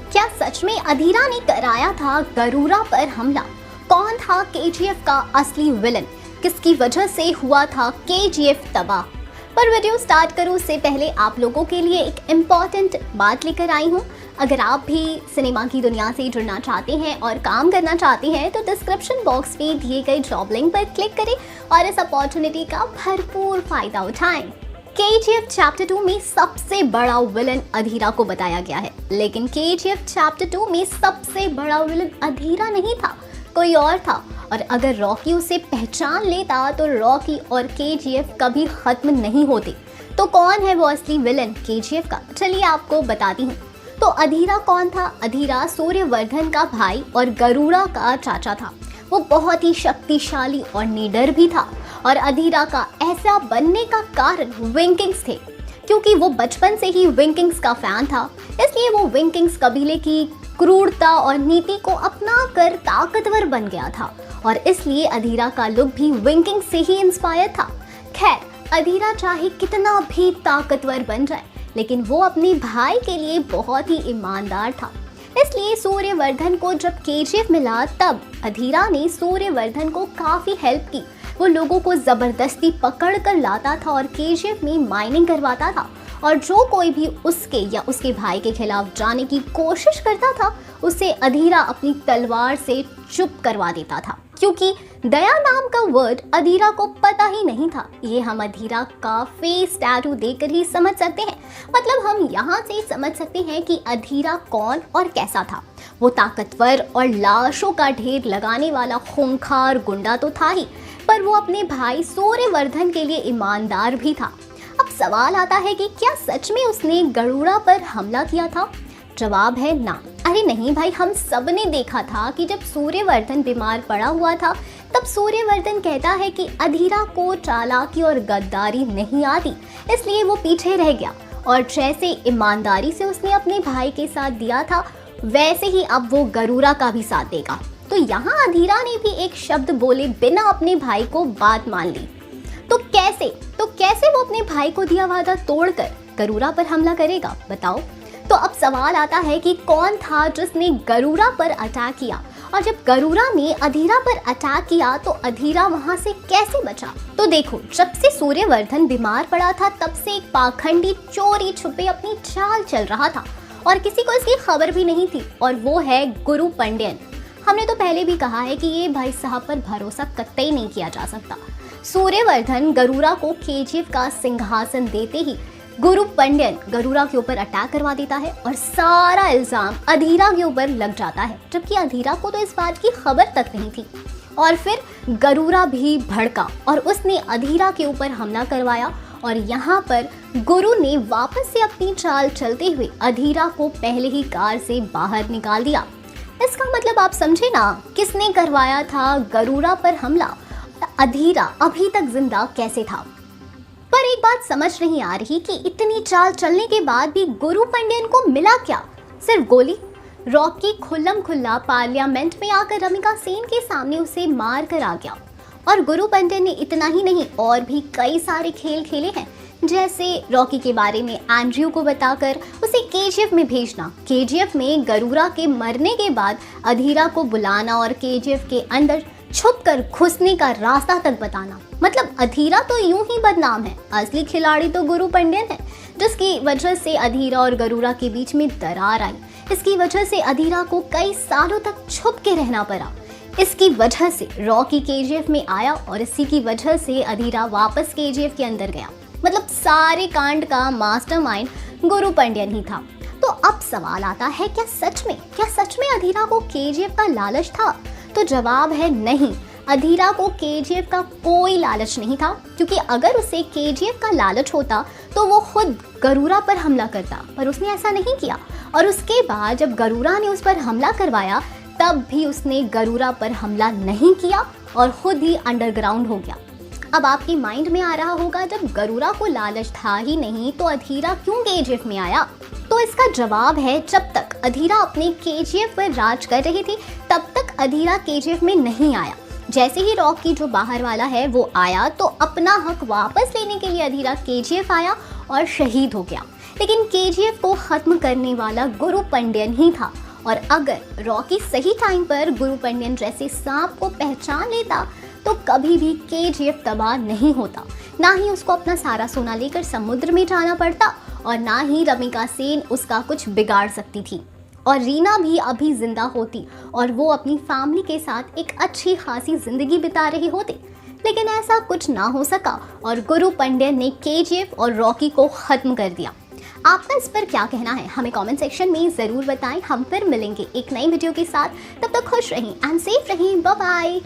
क्या सच में अधीरा ने कराया था गरुड़ा पर हमला? कौन था केजीएफ का असली विलन? किसकी वजह से हुआ था केजीएफ तबाह? पर वीडियो स्टार्ट करूं उससे पहले आप लोगों के लिए एक इम्पॉर्टेंट बात लेकर आई हूं। अगर आप भी सिनेमा की दुनिया से जुड़ना चाहते हैं और काम करना चाहते हैं तो डिस्क्रिप्शन बॉक्स में दिए गए जॉब लिंक पर क्लिक करें और इस अपॉर्चुनिटी का भरपूर फायदा उठाएं। केजीएफ चैप्टर 2 में सबसे बड़ा विलन अधीरा को बताया गया है, लेकिन केजीएफ चैप्टर 2 में सबसे बड़ा विलन अधीरा नहीं था, कोई और था। और अगर रॉकी उसे पहचान लेता तो रॉकी और केजीएफ कभी खत्म नहीं होते। तो कौन है वो असली विलन केजीएफ का? चलिए आपको बताती हूँ। तो अधीरा कौन था? अधीरा सूर्यवर्धन का भाई और गरुड़ा का चाचा था। वो बहुत ही शक्तिशाली और निडर भी था और अधीरा का ऐसा बनने का कारण विंकिंग्स थे, क्योंकि वो बचपन से ही विंकिंग्स का फैन था। इसलिए वो विंकिंग्स कबीले की क्रूरता और नीति को अपना कर ताकतवर बन गया था और इसलिए अधीरा का लुक भी विंकिंग से ही इंस्पायर था। खैर, अधीरा चाहे कितना भी ताकतवर बन जाए, लेकिन वो अपने भाई के लिए बहुत ही ईमानदार था। इसलिए सूर्यवर्धन को जब केजीएफ मिला तब अधीरा ने सूर्यवर्धन को काफ़ी हेल्प की। वो लोगों को ज़बरदस्ती पकड़ कर लाता था और केजीएफ में माइनिंग करवाता था, और जो कोई भी उसके या उसके भाई के खिलाफ जाने की कोशिश करता था उसे अधीरा अपनी तलवार से चुप करवा देता था, क्योंकि दया नाम का वर्ड अधीरा को पता ही नहीं था। ये हम अधीरा का फेस टैटू देखकर ही समझ सकते हैं। मतलब हम यहाँ से समझ सकते हैं कि अधीरा कौन और कैसा था। वो ताकतवर और लाशों का ढेर लगाने वाला खूंखार गुंडा तो था ही, पर वो अपने भाई सूर्यवर्धन के लिए ईमानदार भी था। अब सवाल आता है कि क्या सच में उसने गरुड़ा पर हमला किया था? जवाब है ना। अरे नहीं भाई, हम सब ने देखा था कि जब सूर्यवर्धन बीमार पड़ा हुआ था तब सूर्यवर्धन कहता है कि अधीरा को चालाकी और गद्दारी नहीं आती, इसलिए वो पीछे रह गया। और जैसे ईमानदारी से उसने अपने भाई के साथ दिया था, वैसे ही अब वो गरुड़ा का भी साथ देगा। तो यहाँ अधीरा ने भी एक शब्द बोले बिना अपने भाई को बात मान ली। तो कैसे वो अपने भाई को दिया वादा तोड़कर गरुड़ा पर हमला करेगा, बताओ? तो अब सवाल आता है कि कौन था जिसने गरुड़ा पर अटैक किया, और जब गरुड़ा ने अधीरा पर अटैक किया तो अधीरा वहां से कैसे बचा? तो देखो, जब से सूर्यवर्धन बीमार पड़ा था तब से एक पाखंडी चोरी छुपे अपनी चाल चल रहा था और किसी को इसकी खबर भी नहीं थी, और वो है गुरु पंड्यन। हमने तो पहले भी कहा है कि ये भाई साहब पर भरोसा कतई नहीं किया जा सकता। सूर्यवर्धन गरुड़ा को केजीएफ का सिंहासन देते ही गुरु पंड्यन गरुड़ा के ऊपर अटैक करवा देता है और सारा इल्जाम अधीरा के ऊपर लग जाता है, जबकि अधीरा को तो इस बात की खबर तक नहीं थी। और फिर गरुड़ा भी भड़का और उसने अधीरा के ऊपर हमला करवाया, और यहाँ पर गुरु ने वापस से अपनी चाल चलते हुए अधीरा को पहले ही कार से बाहर निकाल दिया। इसका मतलब आप समझे ना, किसने करवाया था गरुड़ा पर हमला? अधीरा अभी तक जिंदा कैसे था? पर एक बात समझ नहीं आ रही कि इतनी चाल चलने के बाद भी गुरु पंड्यन को मिला क्या? सिर्फ गोली। रॉकी खुल्लम खुल्ला पार्लियामेंट में आकर रमिका सेन के सामने उसे मार कर आ गया। और गुरु पंड्यन ने इतना ही नहीं, और भी कई सारे खेल खेले हैं, जैसे रॉकी के बारे में एंड्रयू को बताकर उसे केजीएफ में भेजना, केजीएफ में गरुड़ा के मरने के बाद अधीरा को बुलाना और केजीएफ के अंदर छुपकर घुसने का रास्ता तक बताना। मतलब अधीरा तो यूं ही बदनाम है, असली खिलाड़ी तो गुरु पंड्यन है, जिसकी वजह से अधीरा और गरुड़ा के बीच में दरार आई। इसकी वजह से अधीरा को कई सालों तक छुप के रहना पड़ा। इसकी वजह से रॉकी केजीएफ में आया और इसी की वजह से अधीरा वापस केजीएफ के अंदर गया। मतलब सारे कांड का मास्टरमाइंड गुरु पंड्यन ही था। तो अब सवाल आता है, क्या सच में अधीरा को केजीएफ का लालच था? तो जवाब है नहीं। अधीरा को केजीएफ का कोई लालच नहीं था, क्योंकि अगर उसे केजीएफ का लालच होता तो वो खुद गरुड़ा पर हमला करता, पर उसने ऐसा नहीं किया। और उसके बाद जब गरुड़ा ने उस पर हमला करवाया तब भी उसने गरुड़ा पर हमला नहीं किया और खुद ही अंडरग्राउंड हो गया। अब आपके माइंड में आ रहा होगा, जब गरुड़ा को लालच था ही नहीं तो अधीरा क्यों केजीएफ में आया? तो इसका जवाब है, जब तक अधीरा अपने केजीएफ पर राज कर रही थी तब तक अधीरा केजीएफ में नहीं आया। जैसे ही रॉकी जो बाहर वाला है वो आया तो अपना हक वापस लेने के लिए अधीरा केजीएफ आया और शहीद हो गया। लेकिन केजीएफ को खत्म करने वाला गुरु पंड्यन ही था। और अगर रॉकी सही टाइम पर गुरु पंड्यन जैसे सांप को पहचान लेता तो कभी भी केजीएफ तबाह नहीं होता। ना ही उसको अपना सारा सोना लेकर समुद्र में जाना पड़ता और ना ही रमिका सेन उसका कुछ बिगाड़ सकती थी। और रीना भी अभी जिंदा होती और वो अपनी फैमिली के साथ एक अच्छी खासी जिंदगी बिता रही होती। लेकिन ऐसा कुछ ना हो सका और गुरु पंड्यन ने केजीएफ और रॉकी को खत्म कर दिया। आपका इस पर क्या कहना है हमें कमेंट सेक्शन में ज़रूर बताएं। हम फिर मिलेंगे एक नई वीडियो के साथ, तब तक खुश रहें एंड सेफ रहें। Bye bye.